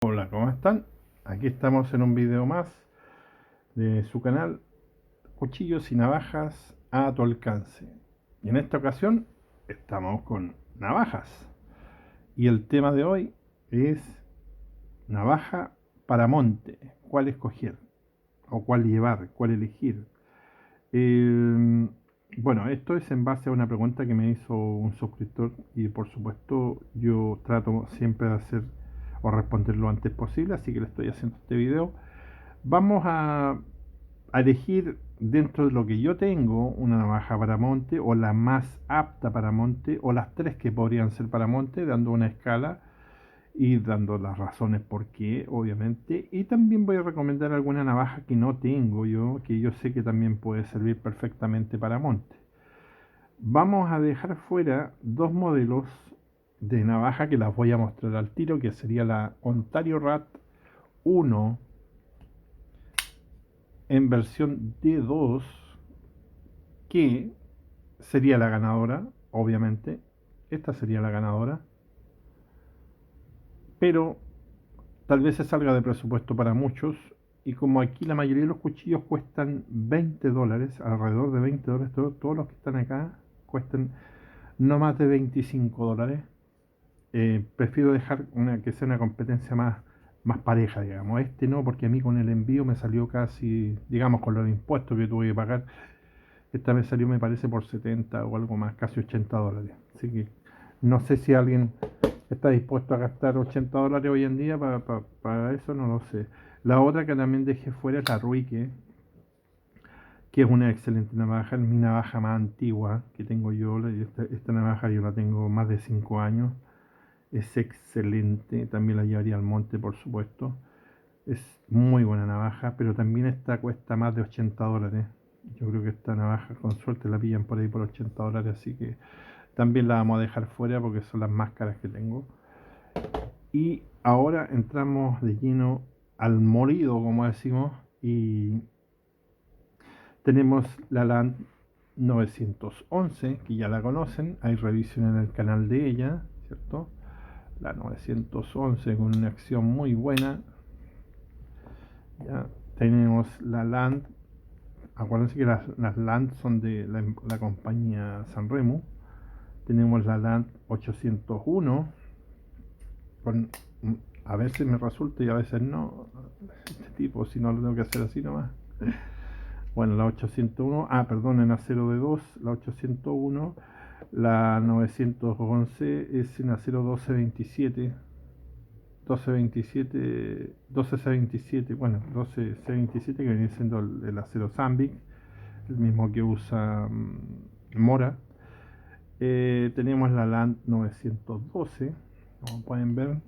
Hola, ¿cómo están? Aquí estamos en un video más de su canal Cuchillos y Navajas a tu alcance. Y en esta ocasión estamos con navajas. Y el tema de hoy es navaja para monte. ¿Cuál escoger? ¿O cuál llevar? ¿Cuál elegir? Eh, bueno, esto es en base a una pregunta que me hizo un suscriptor y por supuesto yo trato siempre de hacer o responder lo antes posible, así que le estoy haciendo este video. Vamos a elegir dentro de lo que yo tengo una navaja para monte o la más apta para monte o las tres que podrían ser para monte, dando una escala y dando las razones por qué, obviamente. Y también voy a recomendar alguna navaja que no tengo yo, que yo sé que también puede servir perfectamente para monte. Vamos a dejar fuera dos modelos de navaja que las voy a mostrar al tiro, que sería la Ontario Rat 1 en versión D2, que sería la ganadora, obviamente. Esta sería la ganadora, pero tal vez se salga de presupuesto para muchos. Y como aquí la mayoría de los cuchillos cuestan $20, alrededor de $20, todos los que están acá cuestan no más de $25. Prefiero dejar que sea una competencia más pareja, digamos. Este no, porque a mí con el envío me salió casi, digamos, con los impuestos que tuve que pagar. Esta me salió, me parece, por 70 o algo más, casi $80. Así que no sé si alguien está dispuesto a gastar $80 hoy en día para eso, no lo sé. La otra que también dejé fuera es la Ruike, que es una excelente navaja, es mi navaja más antigua que tengo yo. Esta navaja yo la tengo más de 5 años. Es excelente, también la llevaría al monte, por supuesto. Es muy buena navaja, pero también esta cuesta más de $80. Yo creo que esta navaja con suerte la pillan por ahí por $80, así que también la vamos a dejar fuera porque son las más caras que tengo. Y ahora entramos de lleno al molido, como decimos, y tenemos la Land 911, que ya la conocen, hay revisión en el canal de ella, ¿cierto? La 911 con una acción muy buena. Ya tenemos la Land. Acuérdense que las Land son de la compañía Sanremo. Tenemos la Land 801 con, a veces me resulta y a veces no. Este tipo, si no lo tengo que hacer así nomás. Bueno, la 801, perdón, en acero de 2, la 801, la 911 es en acero 1227, 1227, 12C27, bueno, 12C27 que viene siendo el acero Zambic, el mismo que usa Mora. Tenemos la Land 912, como pueden ver,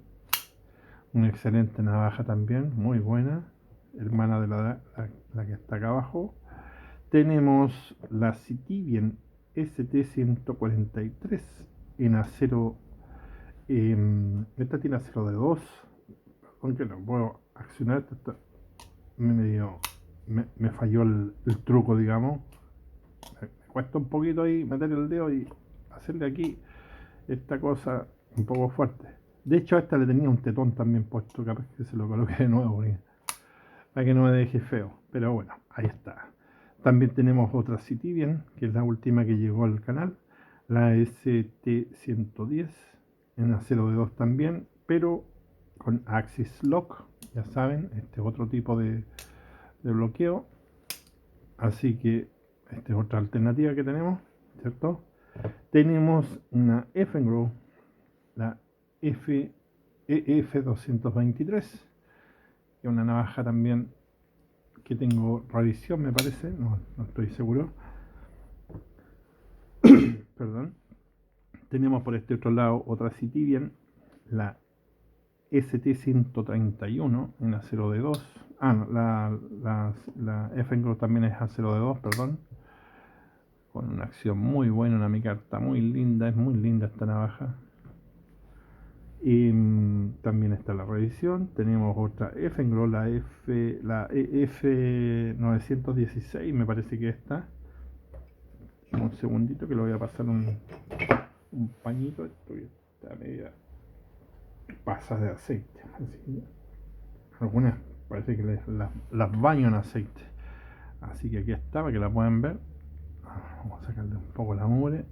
una excelente navaja también, muy buena, hermana de la que está acá abajo. Tenemos la Citivian ST143 en acero, esta tiene acero de 2, aunque no puedo accionar, me falló el truco, digamos. Me cuesta un poquito ahí meter el dedo y hacerle aquí esta cosa un poco fuerte. De hecho, a esta le tenía un tetón también puesto, capaz que se lo coloqué de nuevo para que no me deje feo. Pero bueno, ahí está. También tenemos otra Citivian, que es la última que llegó al canal, la ST110 en acero de 2 también, pero con Axis Lock, ya saben, este es otro tipo de bloqueo. Así que esta es otra alternativa que tenemos, ¿cierto? Tenemos una Effengrow, la EF223, que es una navaja también que tengo revisión, me parece, no estoy seguro. Perdón. Tenemos por este otro lado otra Citivian, la ST131 en acero de 2. No, la Effengrow también es acero de 2, perdón. Con una acción muy buena, una micarta muy linda, es muy linda esta navaja. Y también está la revisión. Tenemos otra Effengrow, la EF916, me parece que está. Un segundito que le voy a pasar un pañito. Esto está media pasa de aceite. Así. algunas parece que las baño en aceite. Así que aquí está, para que la puedan ver. Vamos a sacarle un poco la mugre.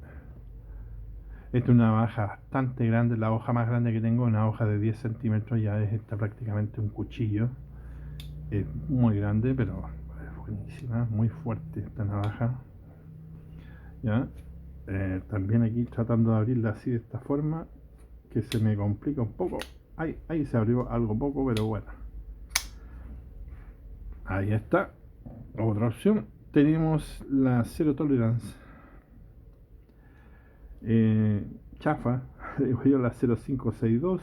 Esta es una navaja bastante grande, la hoja más grande que tengo, una hoja de 10 centímetros, ya es esta prácticamente un cuchillo. Es muy grande, pero es buenísima, muy fuerte esta navaja. ¿Ya? También aquí tratando de abrirla así de esta forma, que se me complica un poco. Ahí se abrió algo poco, pero bueno. Ahí está. Otra opción. Tenemos la Zero Tolerance. Chafa, digo yo, la 0562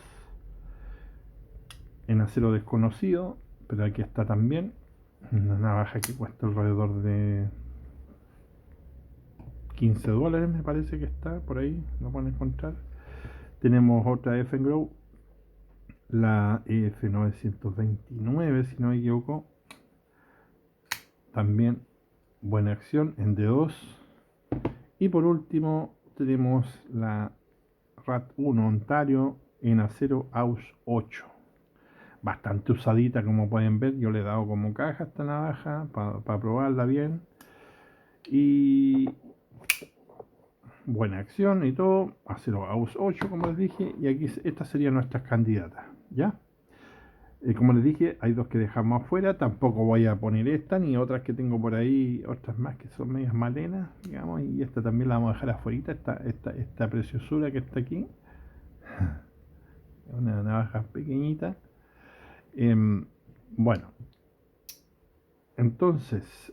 en acero desconocido, pero aquí está también una navaja que cuesta alrededor de $15, me parece que está por ahí, lo pueden encontrar. Tenemos otra F-Grow, la EF929, si no me equivoco, también buena acción en D2. Y por último tenemos la RAT1 Ontario en acero AUS 8, bastante usadita, como pueden ver. Yo le he dado como caja a esta navaja para probarla bien, y buena acción y todo. Acero AUS 8, como les dije, y aquí estas serían nuestras candidatas, ¿ya? Como les dije, hay dos que dejamos afuera. Tampoco voy a poner esta ni otras que tengo por ahí, otras más que son medias malenas, digamos, y esta también la vamos a dejar afuera, esta preciosura que está aquí. Una navaja pequeñita. Bueno, entonces,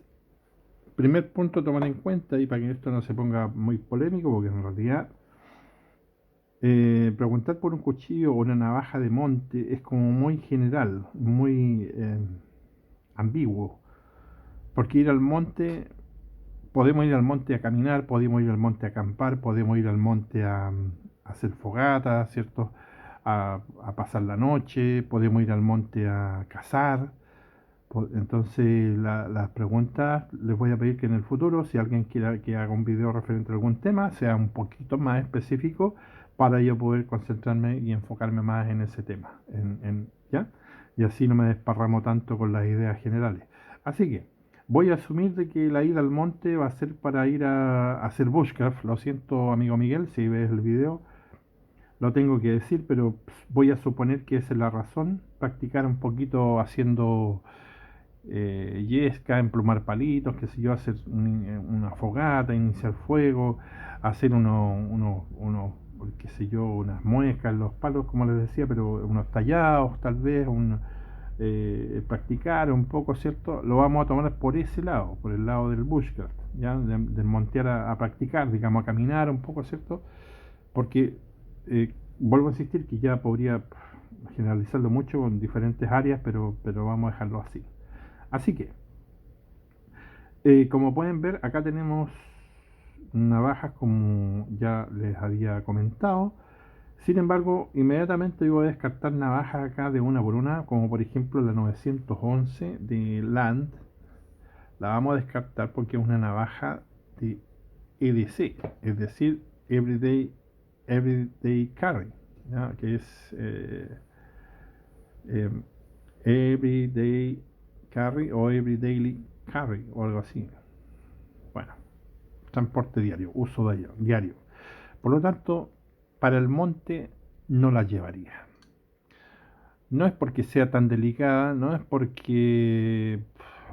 primer punto a tomar en cuenta, y para que esto no se ponga muy polémico, porque en realidad preguntar por un cuchillo o una navaja de monte es como muy general, muy ambiguo, porque ir al monte, podemos ir al monte a caminar, podemos ir al monte a acampar, podemos ir al monte a hacer fogata, ¿cierto? A pasar la noche, podemos ir al monte a cazar. Entonces, las preguntas les voy a pedir que en el futuro, si alguien quiera que haga un video referente a algún tema, sea un poquito más específico para yo poder concentrarme y enfocarme más en ese tema. ¿Ya? Y así no me desparramo tanto con las ideas generales. Así que voy a asumir de que la ida al monte va a ser para ir a hacer bushcraft. Lo siento, amigo Miguel, si ves el video, lo tengo que decir, pero voy a suponer que esa es la razón. Practicar un poquito haciendo yesca, emplumar palitos, qué sé yo, hacer una fogata, iniciar fuego, hacer qué sé yo, unas muescas, los palos, como les decía, pero unos tallados, tal vez, practicar un poco, ¿cierto? Lo vamos a tomar por ese lado, por el lado del bushcraft, ¿ya? De montear a practicar, digamos, a caminar un poco, ¿cierto? Porque, vuelvo a insistir que ya podría generalizarlo mucho con diferentes áreas, pero vamos a dejarlo así. Así que, como pueden ver, acá tenemos navajas como ya les había comentado. Sin embargo, inmediatamente voy a descartar navajas acá de una por una, como por ejemplo la 911 de Land. La vamos a descartar porque es una navaja de EDC, es decir, Everyday Carry, ¿ya? Que es eh, Everyday Carry o Everyday Carry o algo así. Bueno, transporte diario, uso diario. Por lo tanto, para el monte no la llevaría. No es porque sea tan delicada, no es porque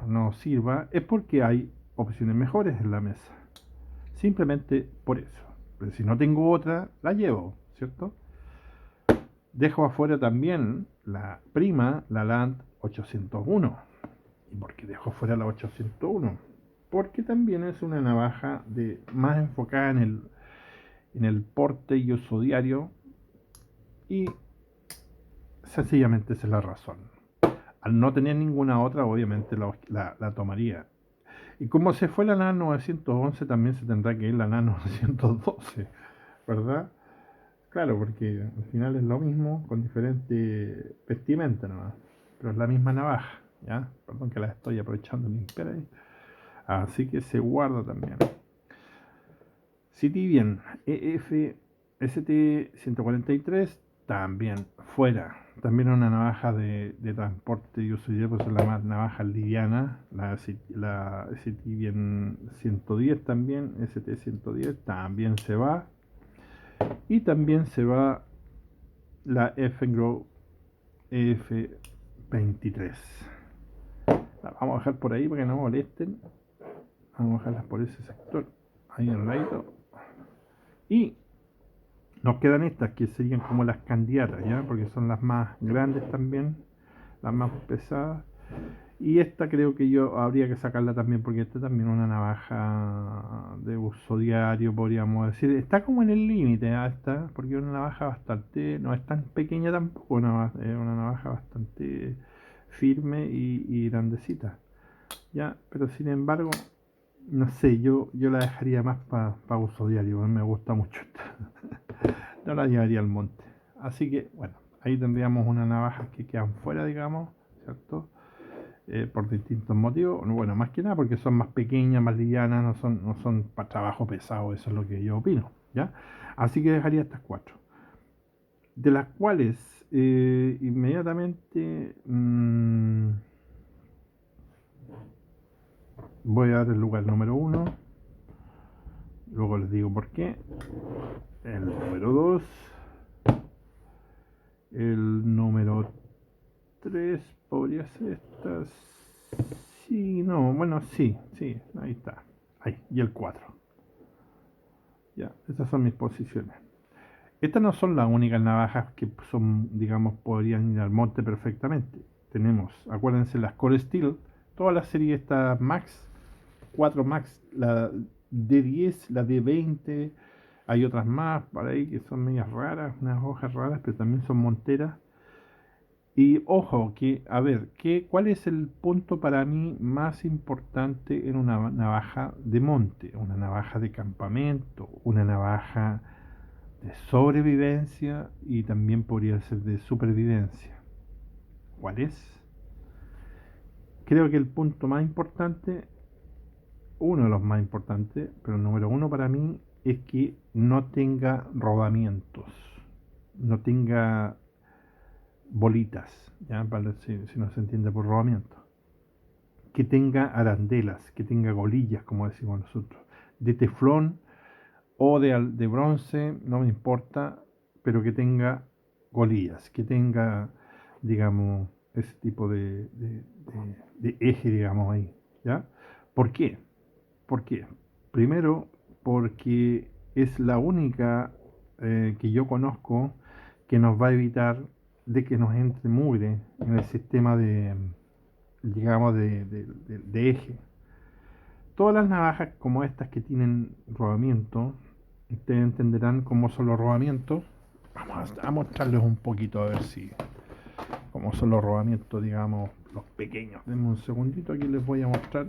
no sirva, es porque hay opciones mejores en la mesa. Simplemente por eso. Pero si no tengo otra, la llevo, ¿cierto? Dejo afuera también la prima, la Land 801. ¿Y por qué dejo fuera la 801? Porque también es una navaja más enfocada en el porte y uso diario, y sencillamente esa es la razón. Al no tener ninguna otra, obviamente la tomaría. Y como se fue la NAN 911, también se tendrá que ir la NAN 912, ¿verdad? Claro, porque al final es lo mismo con diferente vestimenta nomás, pero es la misma navaja, ¿ya? Perdón que la estoy aprovechando limpiar ahí. Así que se guarda también. Citivian EF ST 143 también fuera. También una navaja de transporte y uso diario, pues es la más navaja liviana, la ST bien 110 también, ST 110 también se va. Y también se va la F-Grow F23. La vamos a dejar por ahí para que no molesten. Vamos a dejarlas por ese sector, ahí al lado. Y nos quedan estas que serían como las candidatas, ¿ya? Porque son las más grandes también, las más pesadas. Y esta creo que yo habría que sacarla también, porque esta también es una navaja de uso diario, podríamos decir. Está como en el límite, ¿ya? Esta, porque es una navaja bastante, no es tan pequeña tampoco, es una navaja bastante firme y grandecita, ¿ya? Pero sin embargo, no sé, yo la dejaría más para uso diario, me gusta mucho esta. No la llevaría al monte. Así que, bueno, ahí tendríamos unas navajas que quedan fuera, digamos, ¿cierto? Por distintos motivos. Bueno, más que nada porque son más pequeñas, más livianas, no son para trabajo pesado, eso es lo que yo opino, ¿ya? Así que dejaría estas cuatro. De las cuales, inmediatamente, voy a dar el lugar número uno. Luego les digo por qué. El número 2. El número 3 podría ser estas. Sí, no, bueno, sí, ahí está. Ahí, y el 4. Ya, estas son mis posiciones. Estas no son las únicas navajas que son, digamos, podrían ir al monte perfectamente. Tenemos, acuérdense, las Core Steel, toda la serie esta Max, 4 Max, la D10, la D20, hay otras más por ahí que son medias raras, unas hojas raras, pero también son monteras. Y ojo, que, a ver, ¿cuál es el punto para mí más importante en una navaja de monte? Una navaja de campamento, una navaja de sobrevivencia y también podría ser de supervivencia. ¿Cuál es? Creo que el punto más importante, uno de los más importantes, pero el número uno para mí, es que no tenga rodamientos, no tenga bolitas, ¿ya? Para si no se entiende por rodamiento. Que tenga arandelas, que tenga golillas, como decimos nosotros, de teflón o de bronce, no me importa, pero que tenga golillas, que tenga, digamos, ese tipo de eje, digamos, ahí, ¿ya? ¿Por qué? ¿Por qué? Primero, porque es la única que yo conozco que nos va a evitar de que nos entre mugre en el sistema digamos, de eje. Todas las navajas como estas que tienen rodamiento, ustedes entenderán cómo son los rodamientos. Vamos a mostrarles un poquito a ver si cómo son los rodamientos, digamos, los pequeños. Denme un segundito, aquí les voy a mostrar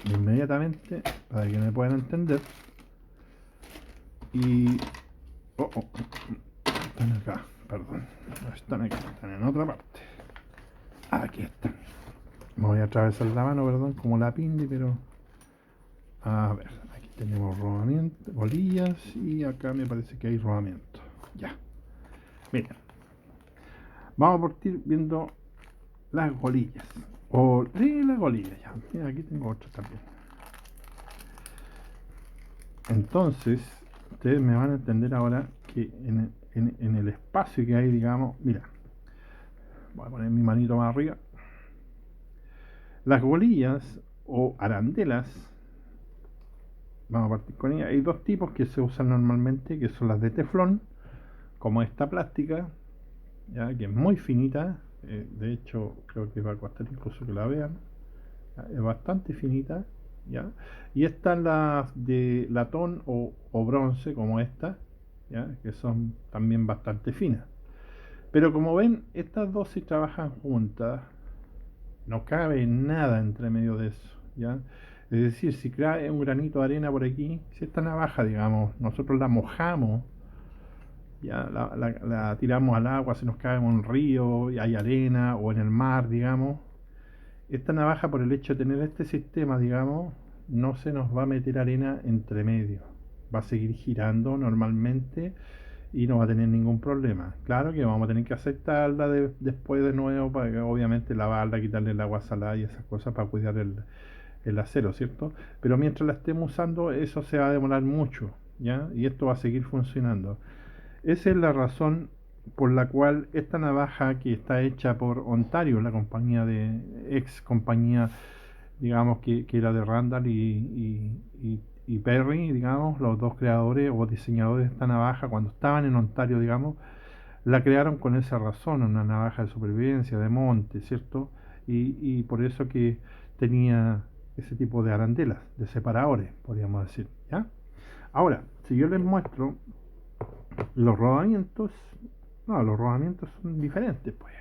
inmediatamente para que me puedan entender. Y están acá, perdón, no están aquí, están en otra parte. Aquí están. Me voy a atravesar la mano, perdón, como la pindi, pero a ver, aquí tenemos rodamiento, bolillas, y acá me parece que hay rodamiento. Ya, miren, vamos a partir viendo las golillas. O sí, las golillas, ya. Mira, aquí tengo otras también. Entonces, ustedes me van a entender ahora que en el espacio que hay, digamos, mira, voy a poner mi manito más arriba. Las golillas o arandelas, vamos a partir con ellas. Hay dos tipos que se usan normalmente, que son las de teflón, como esta plástica, ¿ya? Que es muy finita, de hecho creo que va a costar incluso que la vean, ¿ya? Es bastante finita, ¿ya? Y están las de latón o bronce, como esta, ¿ya? Que son también bastante finas. Pero como ven, estas dos si trabajan juntas, no cabe nada entre medio de eso, ¿ya? Es decir, si cae un granito de arena por aquí, si esta navaja, digamos, nosotros la mojamos, ya la tiramos al agua, se nos cae en un río y hay arena, o en el mar, digamos, esta navaja, por el hecho de tener este sistema, digamos, no se nos va a meter arena entre medio, va a seguir girando normalmente y no va a tener ningún problema. Claro que vamos a tener que aceptarla después de nuevo, para que obviamente lavarla, quitarle el agua salada y esas cosas para cuidar el acero, ¿cierto? Pero mientras la estemos usando, eso se va a demorar mucho, ¿ya? Y esto va a seguir funcionando. Esa es la razón por la cual esta navaja, que está hecha por Ontario, la compañía de ex compañía, digamos, que era de Randall y Perry, digamos, los dos creadores o diseñadores de esta navaja, cuando estaban en Ontario, digamos, la crearon con esa razón, una navaja de supervivencia, de monte, ¿cierto? Y por eso que tenía ese tipo de arandelas, de separadores, podríamos decir, ¿ya? Ahora, si yo les muestro los rodamientos, no, los rodamientos son diferentes, pues.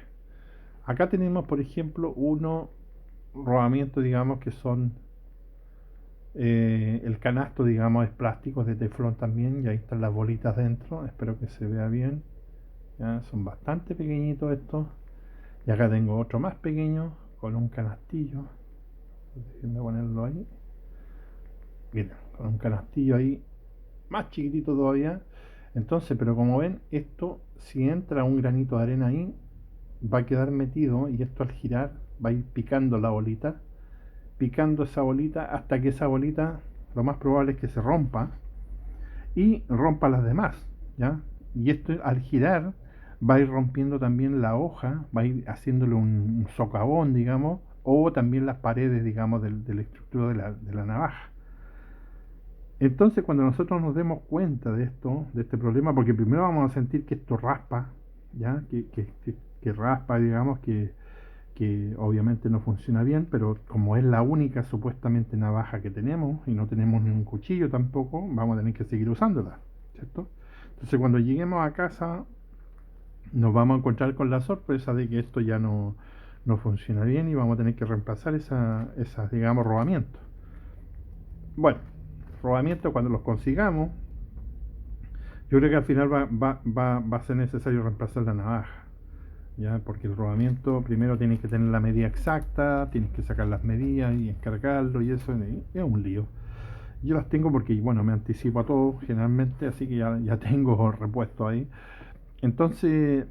Acá tenemos, por ejemplo, uno rodamiento, digamos, que son el canasto, digamos, es plástico, de teflón también, y ahí están las bolitas dentro, espero que se vea bien. Ya son bastante pequeñitos estos. Y acá tengo otro más pequeño con un canastillo. Déjenme ponerlo ahí. Miren, con un canastillo ahí más chiquitito todavía. Entonces, pero como ven, esto, si entra un granito de arena ahí, va a quedar metido, y esto al girar va a ir picando la bolita, picando esa bolita hasta que esa bolita, lo más probable es que se rompa y rompa las demás, ¿ya? Y esto al girar va a ir rompiendo también la hoja, va a ir haciéndole un socavón, digamos, o también las paredes, digamos, de la estructura de la navaja. Entonces, cuando nosotros nos demos cuenta de esto, de este problema, porque primero vamos a sentir que esto raspa, ¿ya? Que raspa, digamos, que obviamente no funciona bien, pero como es la única supuestamente navaja que tenemos y no tenemos ni un cuchillo tampoco, vamos a tener que seguir usándola, ¿cierto? Entonces, cuando lleguemos a casa, nos vamos a encontrar con la sorpresa de que esto ya no funciona bien, y vamos a tener que reemplazar esas, digamos, rodamientos. Bueno, rodamientos, cuando los consigamos, yo creo que al final va a ser necesario reemplazar la navaja, ¿ya? Porque el rodamiento primero tienes que tener la medida exacta, tienes que sacar las medidas y encargarlo, y eso es un lío. Yo las tengo porque, bueno, me anticipo a todo generalmente, así que ya tengo repuesto ahí. Entonces,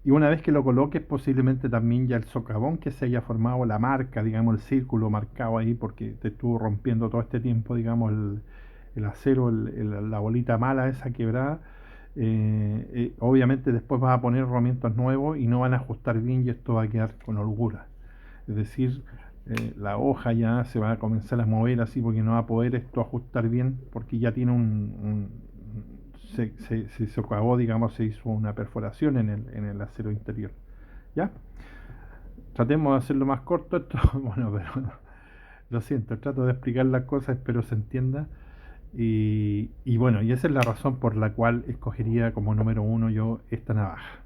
y una vez que lo coloques, posiblemente también ya el socavón que se haya formado, la marca, digamos, el círculo marcado ahí, porque te estuvo rompiendo todo este tiempo, digamos, el acero, la bolita mala esa quebrada. Obviamente después vas a poner rodamientos nuevos y no van a ajustar bien, y esto va a quedar con holgura. Es decir, la hoja ya se va a comenzar a mover así, porque no va a poder esto ajustar bien, porque ya tiene se socavó, digamos, se hizo una perforación en el acero interior. ¿Ya? Tratemos de hacerlo más corto esto. Bueno, pero lo siento, trato de explicar las cosas, espero se entienda. Y bueno, y esa es la razón por la cual escogería como número uno yo esta navaja.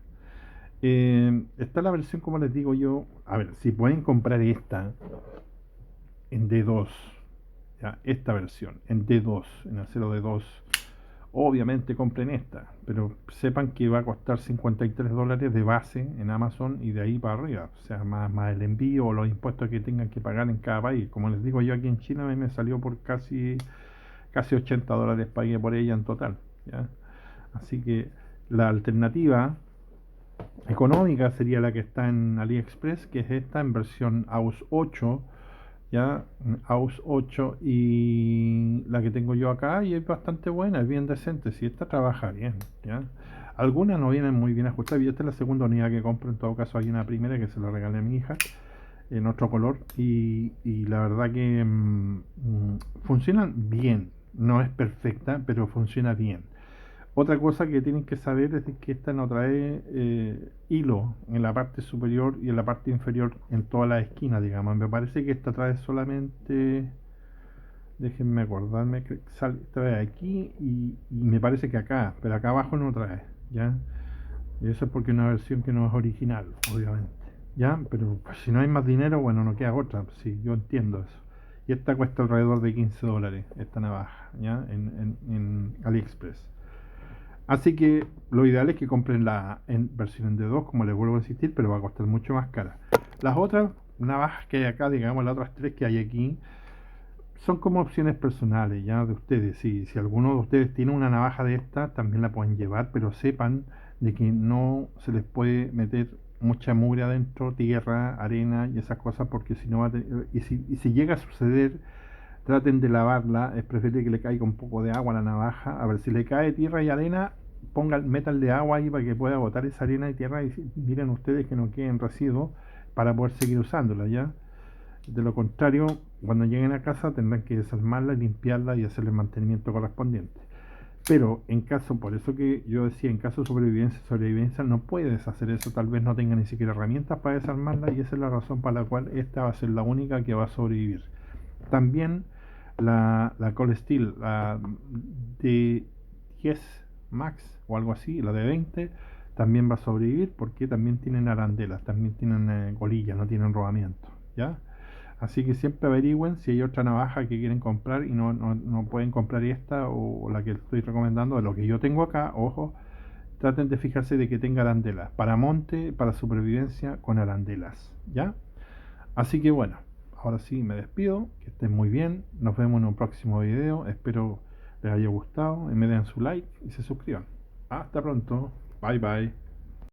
Está la versión, como les digo yo, a ver, si pueden comprar esta en D2, ¿ya? Esta versión en D2, en acero D2, obviamente compren esta, pero sepan que va a costar $53 de base en Amazon, y de ahí para arriba, o sea, más el envío o los impuestos que tengan que pagar en cada país. Como les digo yo, aquí en China me salió por casi $80 pagué por ella en total, ¿ya? Así que la alternativa económica sería la que está en AliExpress, que es esta en versión AUS 8, ya, AUS 8, y la que tengo yo acá, y es bastante buena, es bien decente, si esta trabaja bien, ¿ya? Algunas no vienen muy bien ajustadas, y esta es la segunda unidad que compro. En todo caso hay una primera que se la regalé a mi hija en otro color, y la verdad que funcionan bien, no es perfecta, pero funciona bien. Otra cosa que tienen que saber es que esta no trae hilo en la parte superior y en la parte inferior en todas las esquinas, digamos. Me parece que esta trae solamente, déjenme acordarme, que trae aquí y me parece que acá, pero acá abajo no trae, ¿ya? Y eso es porque es una versión que no es original, obviamente, ¿ya? Pero pues, si no hay más dinero, bueno, no queda otra, sí, yo entiendo eso. Y esta cuesta alrededor de $15, esta navaja, ¿ya? En AliExpress. Así que lo ideal es que compren la versión de 2, como les vuelvo a insistir, pero va a costar mucho más cara. Las otras navajas que hay acá, digamos, las otras tres que hay aquí, son como opciones personales ya de ustedes. Si alguno de ustedes tiene una navaja de esta, también la pueden llevar, pero sepan de que no se les puede meter mucha mugre adentro, tierra, arena y esas cosas, porque si no y si llega a suceder, traten de lavarla. Es preferible que le caiga un poco de agua a la navaja. A ver, si le cae tierra y arena, métanle agua ahí para que pueda botar esa arena y tierra, y miren ustedes que no queden residuos para poder seguir usándola ya. De lo contrario, cuando lleguen a casa tendrán que desarmarla, limpiarla y hacerle el mantenimiento correspondiente. Pero en caso, por eso que yo decía, en caso de sobrevivencia, no puedes hacer eso. Tal vez no tenga ni siquiera herramientas para desarmarla, y esa es la razón para la cual esta va a ser la única que va a sobrevivir. También la Cold Steel, la de 10 Max o algo así, la de 20, también va a sobrevivir porque también tienen arandelas, también tienen colillas, no tienen rodamiento, ¿ya? Así que siempre averigüen si hay otra navaja que quieren comprar y no pueden comprar esta o la que estoy recomendando, de lo que yo tengo acá. Ojo, traten de fijarse de que tenga arandelas, para monte, para supervivencia con arandelas, ¿ya? Así que bueno, ahora sí me despido, que estén muy bien, nos vemos en un próximo video, espero les haya gustado y me den su like y se suscriban. Hasta pronto, bye bye.